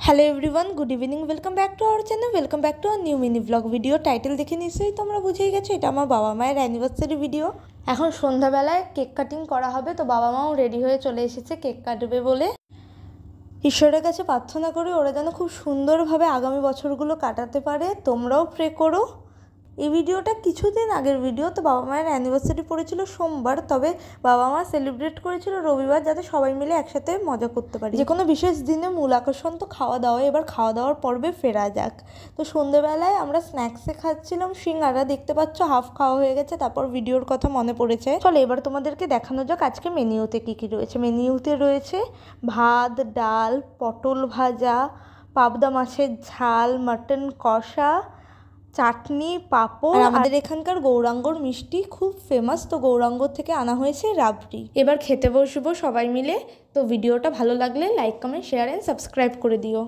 Hello everyone, good evening. Welcome back to our channel, welcome back to our new mini vlog video. Title দেখে নিশ্চয়ই তোমরা বুঝেই গেছো এটা আমার বাবা মায়ের অ্যানিভার্সারি ভিডিও। এখন সন্ধ্যাবেলায় কেক কাটিং করা হবে, তো বাবা মাও রেডি হয়ে চলে এসেছে কেক কাটবে বলে। ঈশ্বরের কাছে প্রার্থনা করি ওরা যেন খুব সুন্দরভাবে আগামী বছরগুলো কাটাতে পারে। তোমরাও প্রে করো। এই ভিডিওটা কিছুদিন আগের ভিডিও, তো বাবা মায়ের অ্যানিভার্সারি পড়েছিল সোমবার, তবে বাবা মা সেলিব্রেট করেছিল রবিবার, যাতে সবাই মিলে একসাথে মজা করতে পারি। যে কোনো বিশেষ দিনে মূল আকর্ষণ তো খাওয়া দাওয়া। এবার খাওয়া দাওয়ার পর্বে ফেরা যাক। তো সন্ধ্যেবেলায় আমরা স্ন্যাক্সে খাচ্ছিলাম সিঙ্গারা, দেখতে পাচ্ছ হাফ খাওয়া হয়ে গেছে। তারপর ভিডিওর কথা মনে পড়েছে, চলো এবার তোমাদেরকে দেখানো যাক আজকে মেনিউতে কী কী রয়েছে। মেনিউতে রয়েছে ভাত, ডাল, পটল ভাজা, পাবদা মাছের ঝাল, মাটন কষা, চাটনি, পাঁপড়। আমাদের এখানকার গৌরাঙ্গর মিষ্টি খুব ফেমাস, তো গৌরাঙ্গ থেকে আনা হয়েছে রাবড়ি। এবার খেতে বসবো সবাই মিলে। তো ভিডিওটা ভালো লাগলে like, comment, share and subscribe করে দিও।